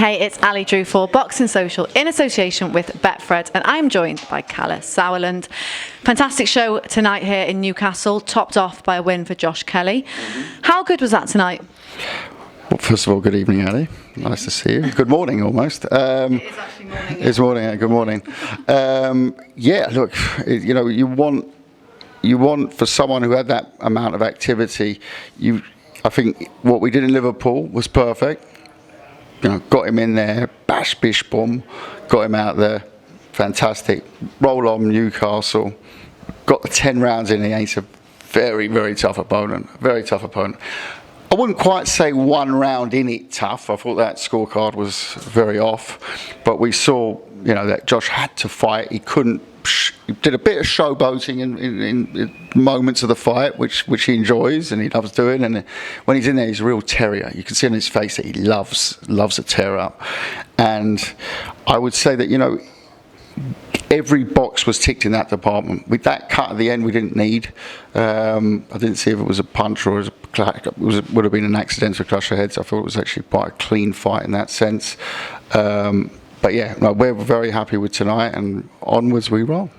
Hey, it's Ali Drew for Boxing Social in association with Betfred, and I'm joined by Kalle Sauerland. Fantastic show tonight here in Newcastle, topped off by a win for Josh Kelly. How good was that tonight? Well, first of all, good evening, Ali. Nice to see you. Good morning, almost. It is actually morning. It's morning. Good morning. Yeah, look, you want for someone who had that amount of activity. I think what we did in Liverpool was perfect. Got him in there, bash, bish, boom, got him out there, fantastic. Roll on Newcastle, got the 10 rounds in against a very, very tough opponent. I wouldn't quite say one round in it tough. I thought that scorecard was very off, but we saw, that Josh had to fight. He couldn't. He did a bit of showboating in moments of the fight, which he enjoys and he loves doing. And when he's in there, he's a real terrier. You can see on his face that he loves a tear up. And I would say that every box was ticked in that department. With that cut at the end, we didn't need. I didn't see if it was a punch or would have been an accidental clash of heads. I thought it was actually quite a clean fight in that sense. But yeah, we're very happy with tonight, and onwards we roll.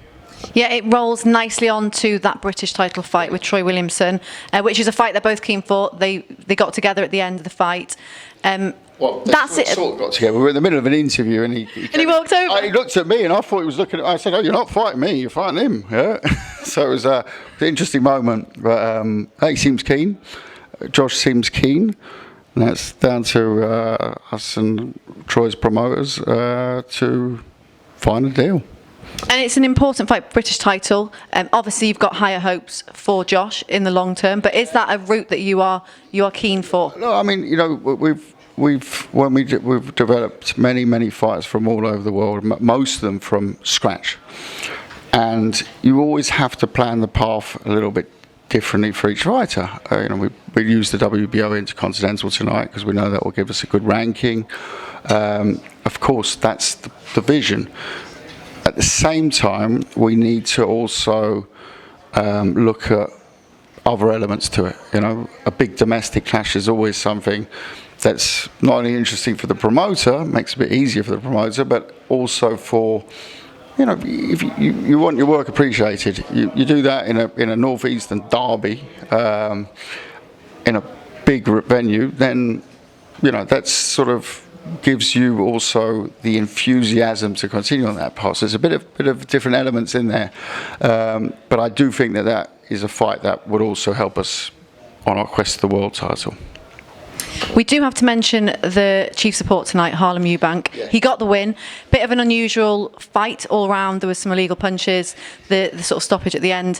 Yeah, it rolls nicely on to that British title fight with Troy Williamson, which is a fight they're both keen for. They got together at the end of the fight. Well, that's it. Sort of got together. We were in the middle of an interview, and he walked over. He looked at me, and I thought he was looking at. I said, "Oh, you're not fighting me. You're fighting him." Yeah. So it was an interesting moment. But he seems keen. Josh seems keen. And that's down to us and Troy's promoters to find a deal. And it's an important fight, British title. Obviously, you've got higher hopes for Josh in the long term. But is that a route that you are keen for? No, I mean, we've developed many fighters from all over the world, most of them from scratch, and you always have to plan the path a little bit differently for each fighter. We use the WBO Intercontinental tonight because we know that will give us a good ranking. Of course, that's the vision. At the same time, we need to also look at other elements to it. A big domestic clash is always something that's not only interesting for the promoter, makes it a bit easier for the promoter, but also for if you want your work appreciated, you do that in a northeastern derby, in a big venue, then that sort of gives you also the enthusiasm to continue on that path. So there's a bit of different elements in there, but I do think that is a fight that would also help us on our quest to the world title. We do have to mention the chief support tonight, Benn-Eubank. Yeah. He got the win. Bit of an unusual fight all round. There was some illegal punches, the sort of stoppage at the end.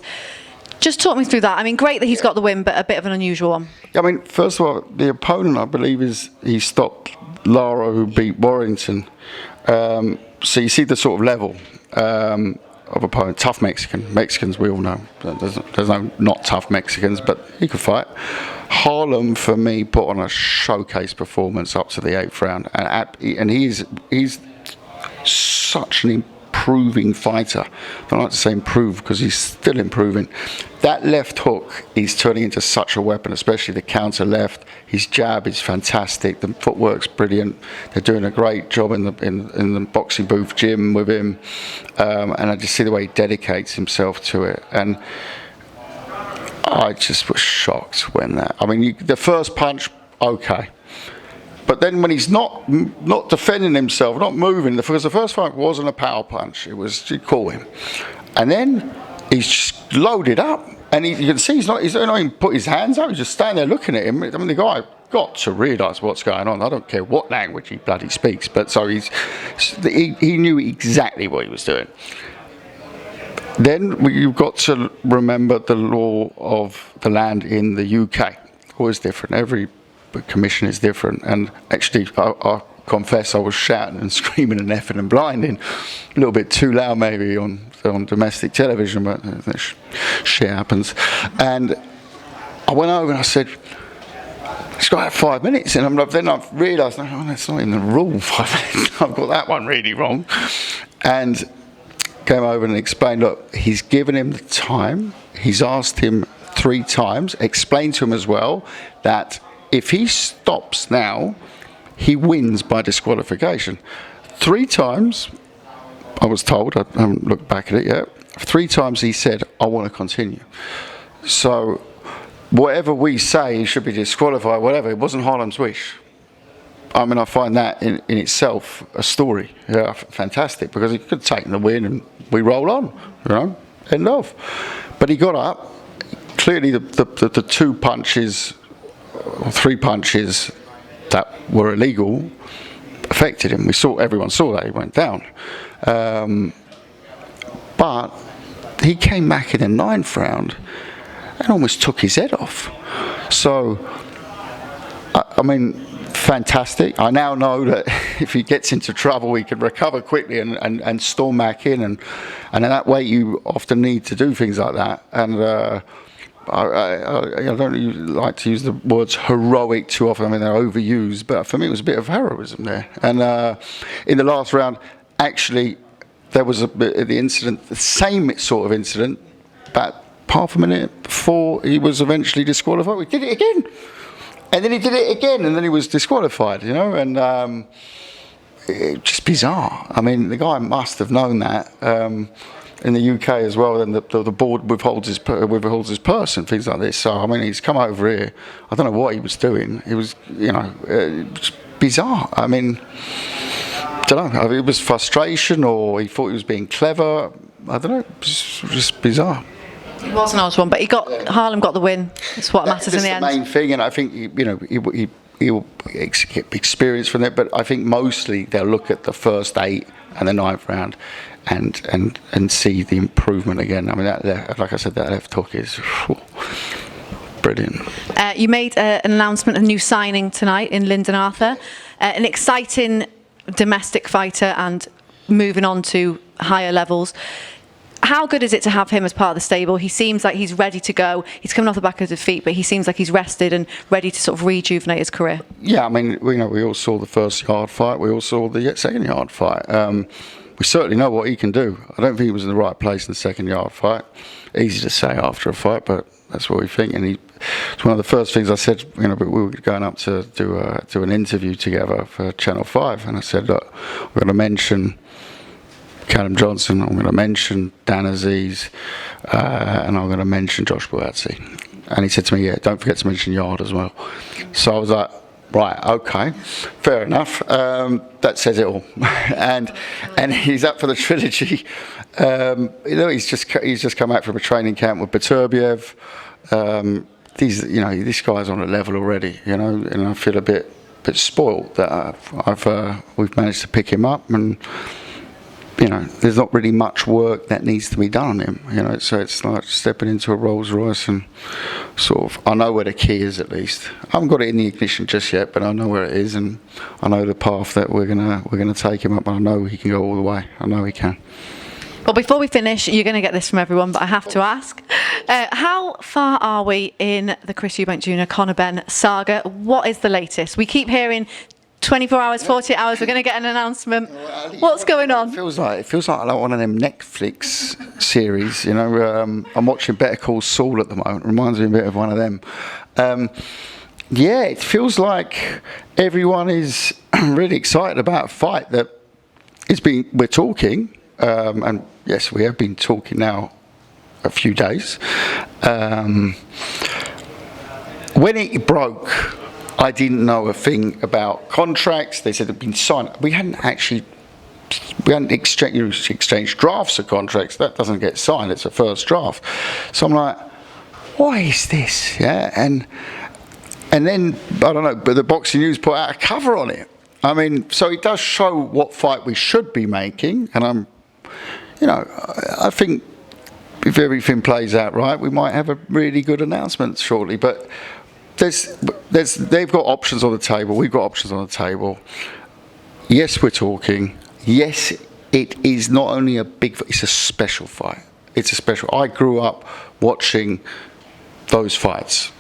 Just talk me through that. I mean, great that he's got the win, but a bit of an unusual one. I mean, first of all, the opponent, I believe, he stopped Lara, who beat Warrington. So you see the sort of level of opponent. Tough Mexicans, we all know. There's no not tough Mexicans, but he could fight. Harlem, for me, put on a showcase performance up to the 8th round, and he's such an improving fighter. I don't like to say improve because he's still improving. That left hook is turning into such a weapon, especially the counter left. His jab is fantastic. The footwork's brilliant. They're doing a great job in the boxing booth gym with him, and I just see the way he dedicates himself to it. And I just was shocked when the first punch, okay. But then when he's not defending himself, not moving, because the first fight wasn't a power punch, it was to call him. And then he's just loaded up, and you can see he's not even put his hands up, he's just standing there looking at him. I mean, the guy got to realise what's going on. I don't care what language he bloody speaks, but so he knew exactly what he was doing. Then you've got to remember the law of the land in the UK. Always different. Every commission is different. And actually, I confess I was shouting and screaming and effing and blinding. A little bit too loud maybe on domestic television, but shit happens. And I went over and I said, it's got 5 minutes. And then I've realised, oh, that's not in the rule, 5 minutes. I've got that one really wrong. And came over and explained, look, he's given him the time. He's asked him 3 times, explained to him as well that if he stops now, he wins by disqualification. 3 times, I was told, I haven't looked back at it yet, 3 times he said, I want to continue. So whatever we say, he should be disqualified, whatever, it wasn't Harlem's wish. I mean, I find that in itself a story, fantastic, because he could have taken the win and we roll on, end of. But he got up. Clearly, the 2 punches, or 3 punches that were illegal affected him. Everyone saw that he went down. But he came back in the 9th round and almost took his head off. So, I mean, fantastic. I now know that if he gets into trouble, he can recover quickly and storm back in, and in that way you often need to do things like that. And I don't like to use the words heroic too often. I mean, they're overused, but for me it was a bit of heroism there. And in the last round, actually, there was the same sort of incident, about half a minute before he was eventually disqualified. We did it again. And then he did it again, and then he was disqualified, and just bizarre. I mean, the guy must have known that in the UK as well, and the board withholds his purse and things like this. So, I mean, he's come over here. I don't know what he was doing. It was, just bizarre. I mean, I don't know. It was frustration, or he thought he was being clever. I don't know. It was just bizarre. It was an odd one, but Harlem got the win. That's what matters in the end. That's the main thing, and I think he'll get experience from it. But I think mostly they'll look at the first 8 and the 9th round, and see the improvement again. I mean, like I said, that left hook is brilliant. You made an announcement, a new signing tonight in Lyndon Arthur, an exciting domestic fighter and moving on to higher levels. How good is it to have him as part of the stable? He seems like he's ready to go. He's coming off the back of his feet, but he seems like he's rested and ready to sort of rejuvenate his career. Yeah, I mean, we all saw the first yard fight. We all saw the second yard fight. We certainly know what he can do. I don't think he was in the right place in the second yard fight. Easy to say after a fight, but that's what we think. And it's one of the first things I said. We were going up to do an interview together for Channel 5, and I said, look, we're going to mention Callum Johnson, I'm going to mention Dan Aziz, and I'm going to mention Josh Buatsi. And he said to me, yeah, don't forget to mention Yard as well. So I was like, right, okay, fair enough. That says it all. and he's up for the trilogy. He's just come out from a training camp with Beterbiev. This guy's on a level already, and I feel a bit spoiled that we've managed to pick him up, and there's not really much work that needs to be done on him, so it's like stepping into a Rolls Royce, and sort of, I know where the key is at least. I haven't got it in the ignition just yet, but I know where it is, and I know the path that we're gonna take him up, and I know he can go all the way. I know he can. Well, before we finish, you're going to get this from everyone, but I have to ask, how far are we in the Chris Eubank Jr. Conor Benn saga? What is the latest? We keep hearing 24 hours, 48 hours, we're going to get an announcement. What's going on? It feels like like one of them Netflix series, I'm watching Better Call Saul at the moment. Reminds me a bit of one of them. It feels like everyone is really excited about a fight that we're talking, and yes, we have been talking now a few days. When it broke, I didn't know a thing about contracts. They said it had been signed. We hadn't exchanged drafts of contracts. That doesn't get signed. It's a first draft. So I'm like, why is this? Yeah, and then I don't know. But the Boxing News put out a cover on it. I mean, so it does show what fight we should be making. And I think if everything plays out right, we might have a really good announcement shortly. But they've got options on the table. We've got options on the table. Yes, we're talking. Yes, it is not only a big fight, it's a special fight. I grew up watching those fights,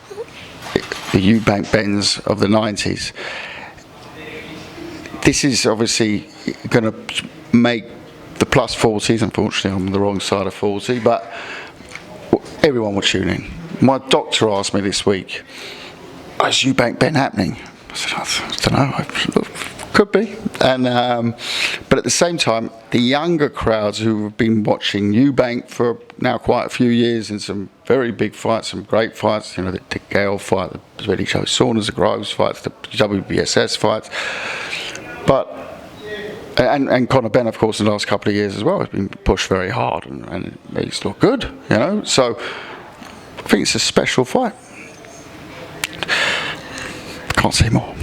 the Eubank Benns of the 90s. This is obviously going to make the plus 40s. Unfortunately, I'm on the wrong side of 40, but everyone will tune in. My doctor asked me this week, is Eubank Benn happening? I said, I don't know. could be. And but at the same time, the younger crowds who have been watching Eubank for now quite a few years in some very big fights, some great fights, you know, the Gale fight, the Billy Joe Saunders, the Groves fights, the WBSS fights, but and Conor Benn, of course, in the last couple of years as well, has been pushed very hard, and he's looked good, you know. So I think it's a special fight. Can't say more.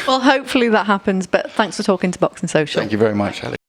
Well, hopefully that happens, but thanks for talking to Boxing Social. Thank you very much, Ali.